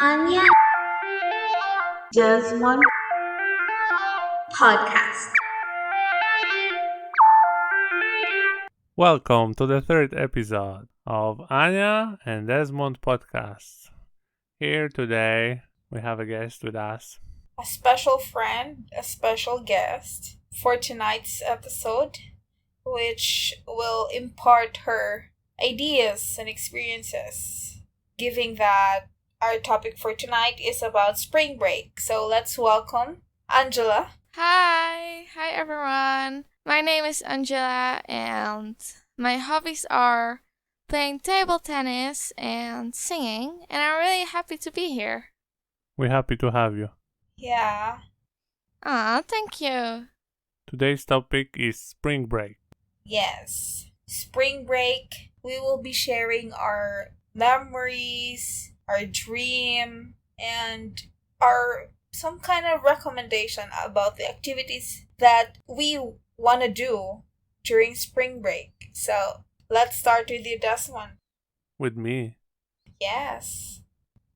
Anja Desmond podcast. Welcome to the third episode of Anja and Desmond podcast. Here today we have a guest with us. A special friend, a special guest for tonight's episode, which will impart her ideas and experiences, giving that our topic for tonight is about spring break. So let's welcome Angela. Hi everyone. My name is Angela and my hobbies are playing table tennis and singing, and I'm really happy to be here. We're happy to have you. Yeah. Thank you. Today's topic is spring break. Yes. Spring break, we will be sharing our memories, our dream, and our some kind of recommendation about the activities that we want to do during spring break. So let's start with you, Desmond. With me, Yes.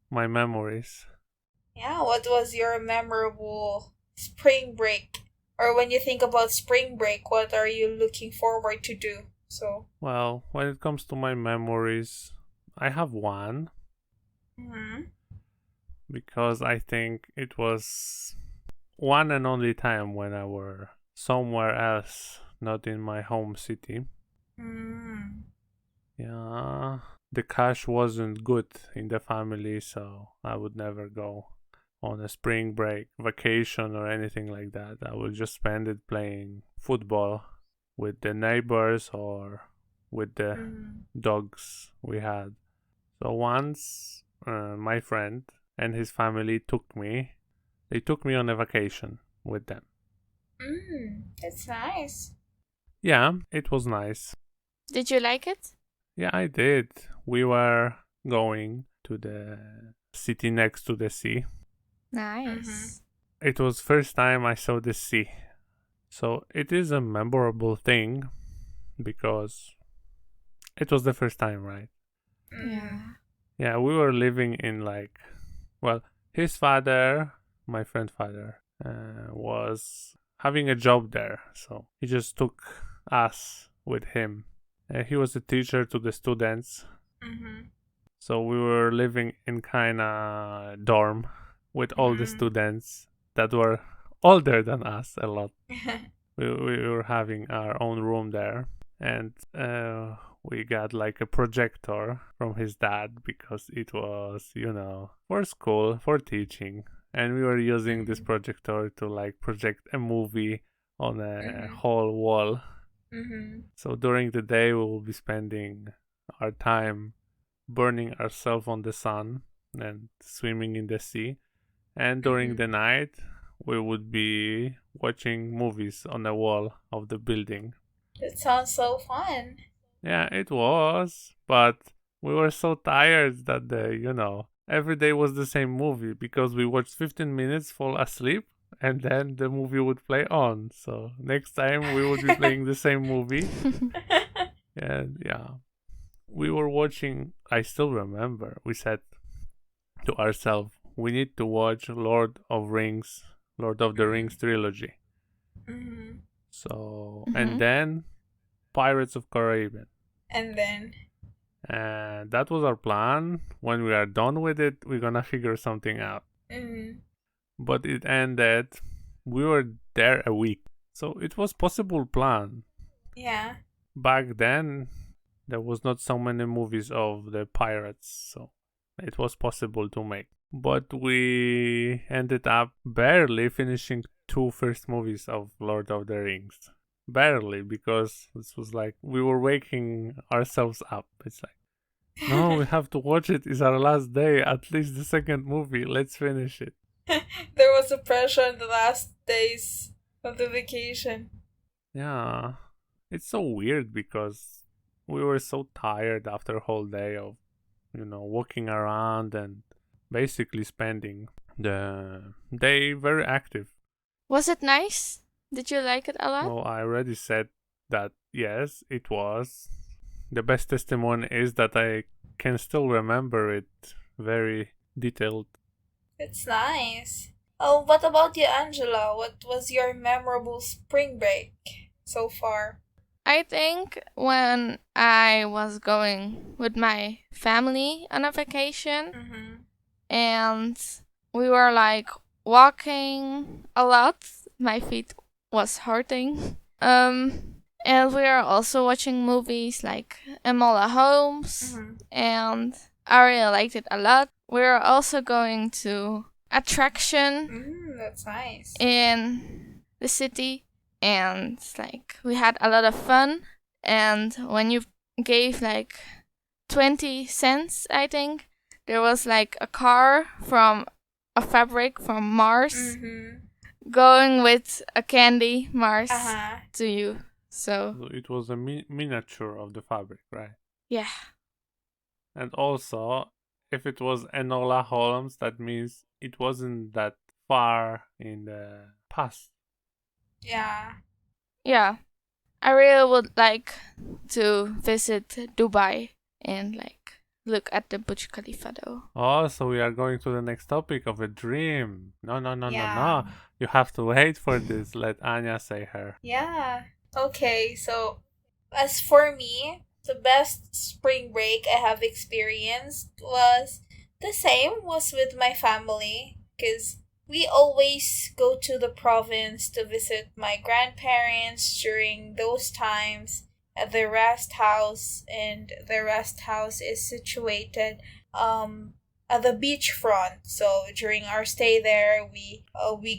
my memories. Yeah, what was your memorable spring break? Or when you think about spring break, what are you looking forward to do? Well, when it comes to my memories, I have one Mhm. because I think it was one and only time when I were somewhere else, not in my home city. Mm. Yeah, the cash wasn't good in the family, so I would never go on a spring break vacation or anything like that. I would just spend it playing football with the neighbors or with the Mm. dogs we had. So once my friend and his family took me on a vacation with them. That's nice. Yeah, it was nice. Did you like it? Yeah, I did. We were going to the city next to the sea. Nice. It was first time I saw the sea. So it is a memorable thing because it was the first time, right? Yeah. Yeah, we were living in his father, my friend's father, was having a job there. So he just took us with him. He was a teacher to the students. Mm-hmm. So we were living in kind of dorm with all the students that were older than us a lot. We were having our own room there, and we got like a projector from his dad because it was, for school, for teaching, and we were using this projector to like project a movie on a whole wall. So during the day we will be spending our time burning ourselves on the sun and swimming in the sea, and during the night we would be watching movies on the wall of the building. That sounds so fun. Yeah, it was, but we were so tired that every day was the same movie because we watched 15 minutes, fall asleep, and then the movie would play on. So next time we would be playing the same movie. And yeah, we were watching, I still remember, we said to ourselves, we need to watch Lord of the Rings trilogy. So, and then Pirates of Caribbean. And then? And that was our plan. When we are done with it, we're gonna figure something out. But it ended, we were there a week. So it was possible plan. Yeah. Back then, there was not so many movies of the pirates, so it was possible to make. But we ended up barely finishing two first movies of Lord of the Rings. Barely, because this was like we were waking ourselves up. It's like, no, we have to watch it. It's our last day. At least the second movie. Let's finish it. There was a pressure in the last days of the vacation. Yeah. It's so weird because we were so tired after a whole day of, walking around and basically spending the day very active. Was it nice? Did you like it a lot? Well, I already said that yes, it was. The best testimony is that I can still remember it very detailed. It's nice. Oh, what about you, Angela? What was your memorable spring break so far? I think when I was going with my family on a vacation Mm-hmm. and we were like walking a lot, my feet was hurting. And we are also watching movies like Enola Holmes, Mm-hmm. and I really liked it a lot. We are also going to attraction That's nice. in the city, and like we had a lot of fun. And when you gave like 20 cents, I think there was like a car from a fabric from Mars Mm-hmm. going with a candy Mars Uh-huh. to you. So So it was a miniature of the fabric, right? yeah, And also, if it was Enola Holmes, that means it wasn't that far in the past. Yeah. yeah. I really would like to visit Dubai and like look at the Burj Khalifa though. Oh, so we are going to the next topic of a dream. No, no, no, no, Yeah. no. You have to wait for this. Let Anya say her. Yeah. Okay, so as for me, the best spring break I have experienced was the same, was with my family, because we always go to the province to visit my grandparents during those times at the rest house, and the rest house is situated at the beachfront. So during our stay there, we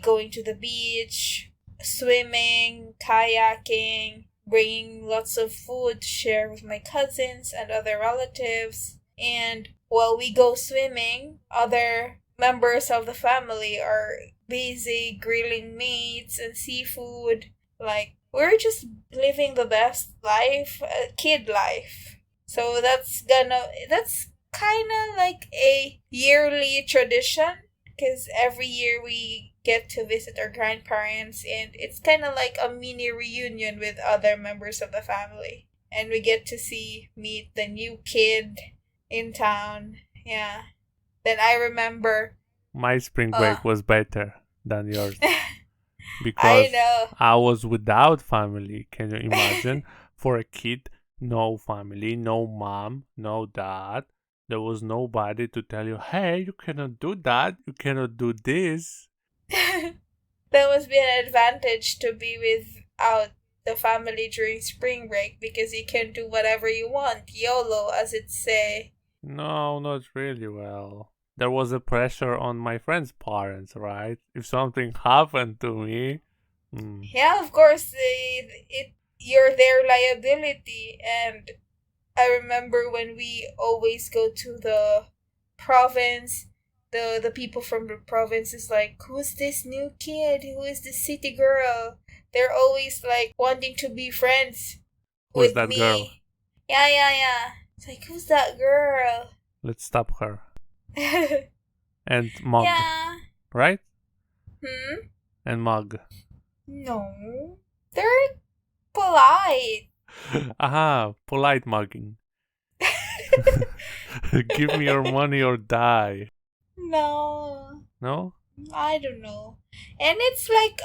going to the beach, swimming, kayaking, bringing lots of food to share with my cousins and other relatives. And while we go swimming, other members of the family are busy grilling meats and seafood. Like, we're just living the best life, kid life. So that's kind of like a yearly tradition, because every year we get to visit our grandparents, and it's kind of like a mini reunion with other members of the family, and we get to meet the new kid in town. Yeah. Then I remember My spring uh break was better than yours I because know. I was without family. Can you imagine? For a kid, no family, no mom, no dad. There was nobody to tell you, hey, you cannot do that, you cannot do this. That must be an advantage to be without the family during spring break, because you can do whatever you want. YOLO, as it say. No, not really well. There was a pressure on my friend's parents, right? If something happened to me, Yeah, of course, you're their liability. And I remember when we always go to the province, the people from the province is like, who's this new kid? Who is this city girl? They're always like wanting to be friends who is with that girl? me. Yeah, yeah, yeah. It's like, who's that girl? Let's stop her. And mug, Yeah. right? Hmm? And mug. No. They're polite. Aha, polite mugging. Give me your money or die. No. No? I don't know. And it's like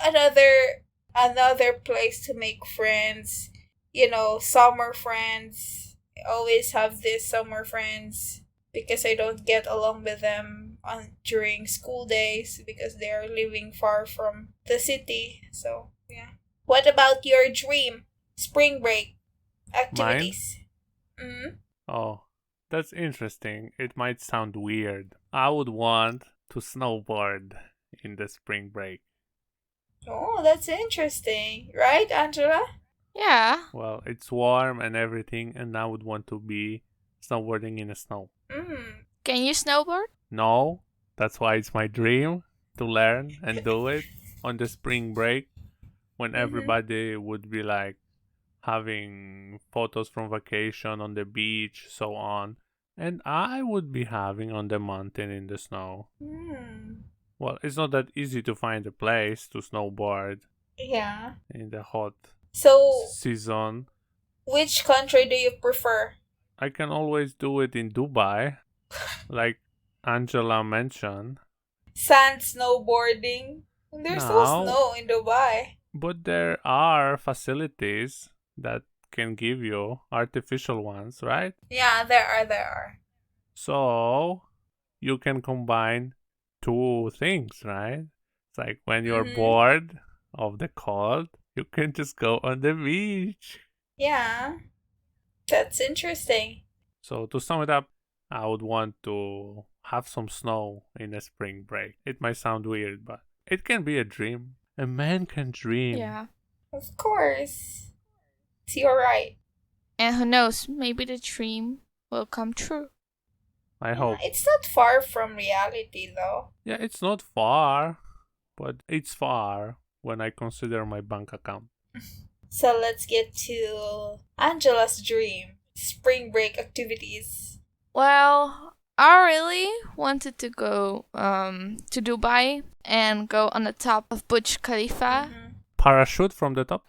another place to make friends. You know, summer friends. I always have these summer friends because I don't get along with them during school days because they are living far from the city. So, yeah. What about your dream spring break Mine? activities? Mm? Oh, that's interesting. It might sound weird. I would want to snowboard in the spring break. Oh, that's interesting. Right, Angela? Yeah. Well, it's warm and everything, and I would want to be snowboarding in the snow. Mm. Can you snowboard? No, that's why it's my dream to learn and do it on the spring break when everybody would be like having photos from vacation on the beach, so on. And I would be having on the mountain in the snow. Mm. Well, it's not that easy to find a place to snowboard Yeah. in the hot So, season. which country do you prefer? I can always do it in Dubai. Like Angela mentioned. Sand snowboarding. There's no Now, snow in Dubai. but there are facilities that can give you artificial ones, right? Yeah, there are. So you can combine two things, right? It's like when you're Mm-hmm. bored of the cold, you can just go on the beach. Yeah, that's interesting. So to sum it up, I would want to have some snow in a spring break. It might sound weird, but it can be a dream. A man can dream. Yeah. Of course. You're right. And who knows, maybe the dream will come true. I Yeah, hope. it's not far from reality, though. Yeah, it's not far, but it's far when I consider my bank account. So let's get to Angela's dream spring break activities. Well, I really wanted to go to Dubai and go on the top of Burj Khalifa. Mhm. Parachute from the top?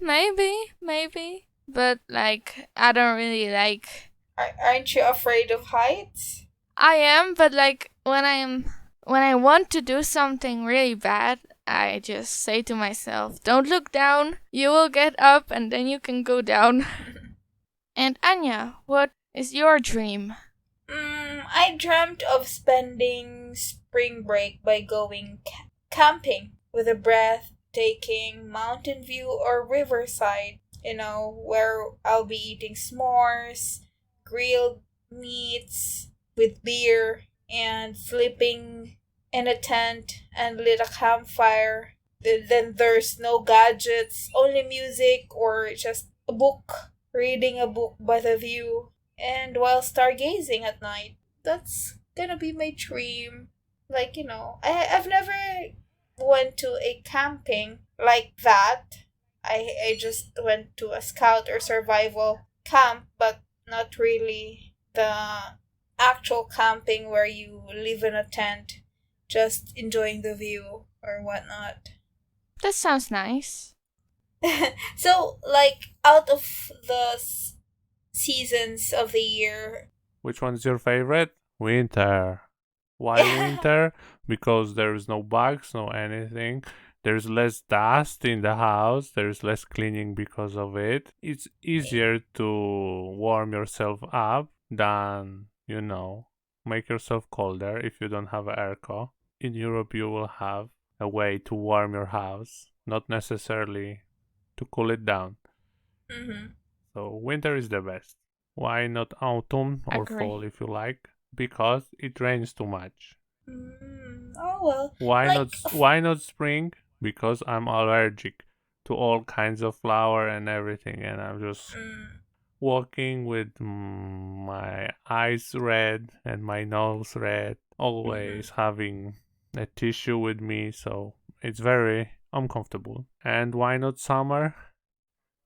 Maybe. But like I don't really like Aren't you afraid of heights? I am, but like when I want to do something really bad, I just say to myself, "Don't look down. You will get up, and then you can go down." And Anya, what is your dream? I dreamt of spending spring break by going camping with a breathtaking mountain view or riverside, where I'll be eating s'mores, grilled meats with beer, and sleeping in a tent and lit a campfire. Then there's no gadgets, only music or just a book, reading a book by the view, and while stargazing at night. That's gonna be my dream. Like, I've never went to a camping like that. I just went to a scout or survival camp, but not really the actual camping where you live in a tent, just enjoying the view or whatnot. That sounds nice. So, like, out of the seasons of the year. Which one's your favorite? Winter. Why winter? Because there's no bugs, no anything. There's less dust in the house. There's less cleaning because of it. It's easier to warm yourself up than, make yourself colder if you don't have airco. In Europe, you will have a way to warm your house, not necessarily to cool it down. Mm-hmm. So winter is the best. Why not autumn or Agree. fall if you like? Because it rains too much. Oh well. Why not spring? Because I'm allergic to all kinds of flower and everything, and I'm just walking with my eyes red and my nose red, always having a tissue with me, so it's very uncomfortable. And why not summer?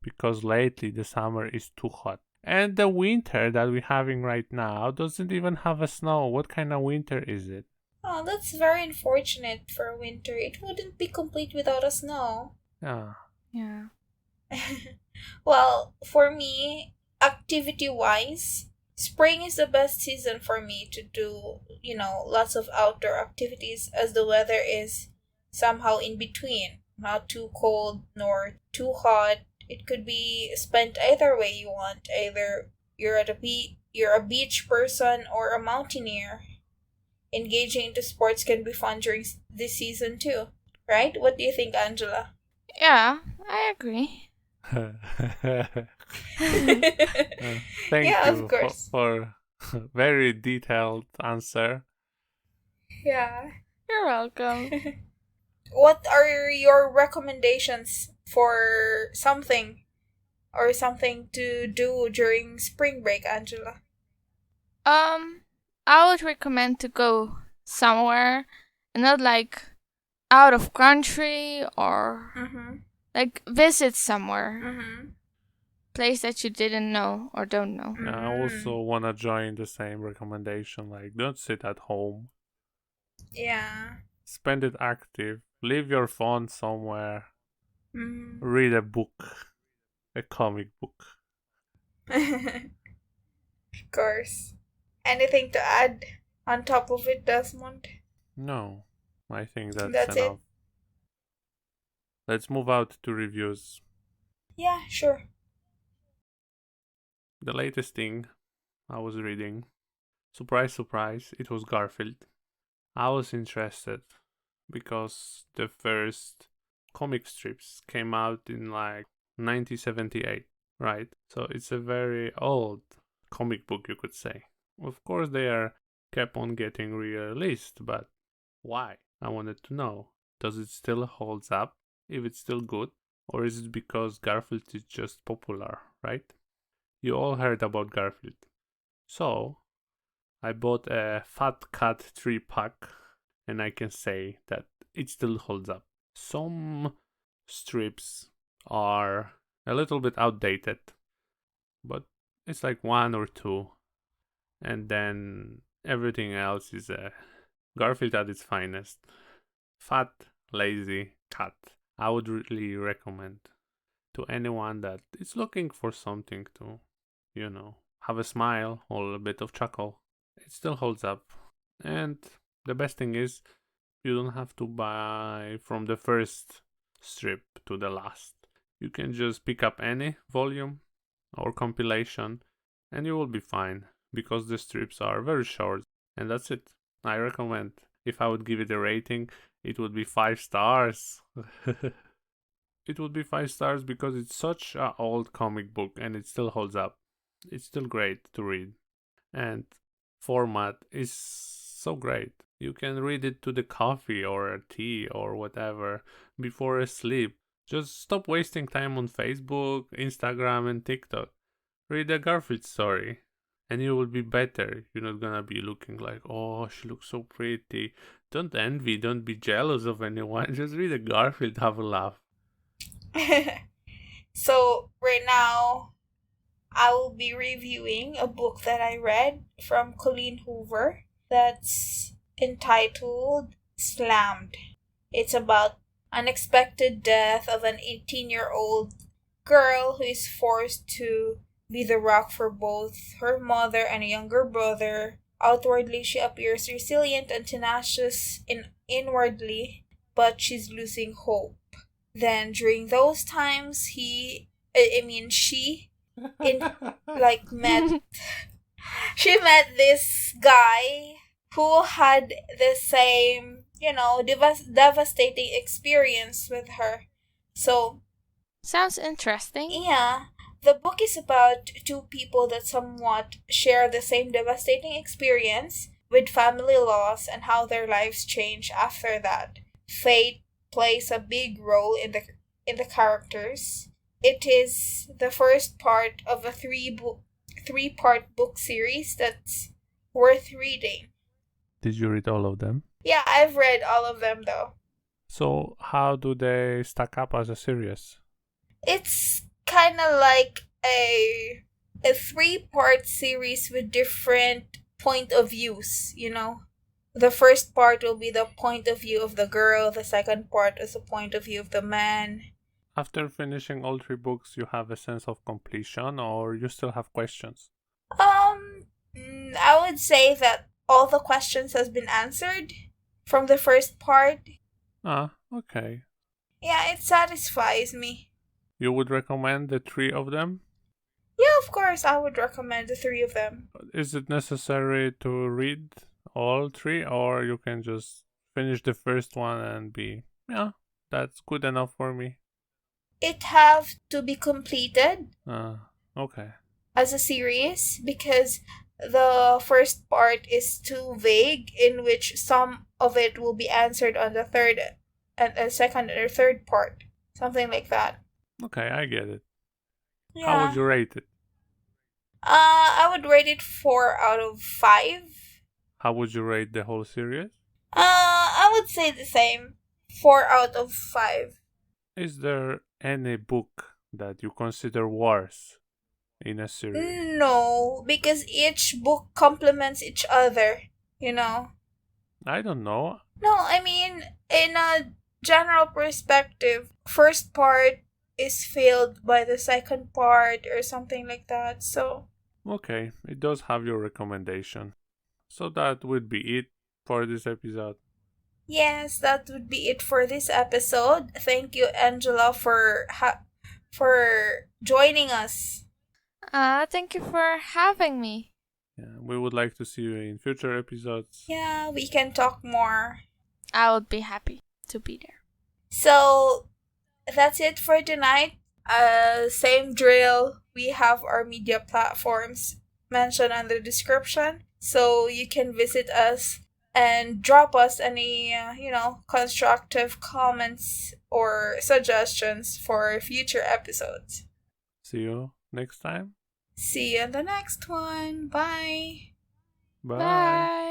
Because lately the summer is too hot. And the winter that we're having right now doesn't even have a snow. What kind of winter is it? Oh, that's very unfortunate for winter. It wouldn't be complete without a snow. Yeah. Yeah. Well, for me, activity-wise, spring is the best season for me to do, lots of outdoor activities as the weather is somehow in between. Not too cold nor too hot. It could be spent either way you want. Either you're you're a beach person or a mountaineer. Engaging into sports can be fun during this season too, right? What do you think, Angela? Yeah, I agree. Thank Yeah, you of course. for very detailed answer. Yeah. You're welcome. What are your recommendations for something to do during spring break, Angela? I would recommend to go somewhere and not like out of country or like visit somewhere. Place that you didn't know or don't know. I also want to join the same recommendation. Like, don't sit at home. Yeah. Spend it active. Leave your phone somewhere. Mm. Read a book. A comic book. Of course. Anything to add? on top of it, Desmond? No, I think that's That's it? enough. Let's move out to reviews. Yeah, sure. The latest thing I was reading, surprise, surprise, it was Garfield. I was interested because the first comic strips came out in like 1978, right? So it's a very old comic book, you could say. Of course, they are kept on getting re-released, but why? I wanted to know. Does it still holds up? If it's still good? Or is it because Garfield is just popular, right? You all heard about Garfield. So, I bought a Fat Cat 3-pack, and I can say that it still holds up. Some strips are a little bit outdated, but it's like one or two, and then everything else is a Garfield at its finest. Fat, lazy cat. I would really recommend to anyone that is looking for something to, have a smile or a bit of chuckle. It still holds up. And the best thing is, you don't have to buy from the first strip to the last. You can just pick up any volume or compilation and you will be fine because the strips are very short and that's it. I recommend. If I would give it a rating, it would be 5 stars. It would be 5 stars because it's such an old comic book and it still holds up. It's still great to read. And format is so great. You can read it to the coffee or a tea or whatever before sleep. Just stop wasting time on Facebook, Instagram, and TikTok. Read a Garfield story and you will be better. You're not gonna be looking like, oh, she looks so pretty. Don't envy, don't be jealous of anyone. Just read a Garfield, have a laugh. So, right now, I will be reviewing a book that I read from Colleen Hoover that's entitled Slammed. It's about unexpected death of an 18-year-old girl who is forced to be the rock for both her mother and a younger brother. Outwardly, she appears resilient and tenacious inwardly, but she's losing hope. Then during those times, she met she met this guy who had the same, devastating experience with her. So, Sounds interesting. yeah, the book is about two people that somewhat share the same devastating experience with family loss and how their lives change after that. Fate plays a big role in the characters. It is the first part of a three-part book series that's worth reading. Did you read all of them? Yeah, I've read all of them though. So, how do they stack up as a series? It's kind of like a 3-part series with different point of views, The first part will be the point of view of the girl, the second part is the point of view of the man. After finishing all 3 books, you have a sense of completion or you still have questions? I would say that all the questions has been answered from the first part. Ah, okay. Yeah, it satisfies me. You would recommend the 3 of them? Yeah, of course, I would recommend the 3 of them. Is it necessary to read all 3 or you can just finish the first one and that's good enough for me? It have to be completed Okay. as a series because the first part is too vague, in which some of it will be answered on the third and second or third part, something like that. Okay, I get it. Yeah. How would you rate it? I would rate it 4 out of 5. How would you rate the whole series? I would say the same, 4 out of 5. Is there any book that you consider worse in a series? No, because each book complements each other, I don't know. No, I mean, in a general perspective, first part is filled by the second part or something like that, so... Okay, it does have your recommendation. So that would be it for this episode. Yes, that would be it for this episode. Thank you, Angela, for joining us. Thank you for having me. Yeah, we would like to see you in future episodes. Yeah, we can talk more. I would be happy to be there. So that's it for tonight. Same drill. We have our media platforms mentioned on the description, so you can visit us and drop us any constructive comments or suggestions for future episodes. See you next time. See you in the next one. Bye. Bye. Bye.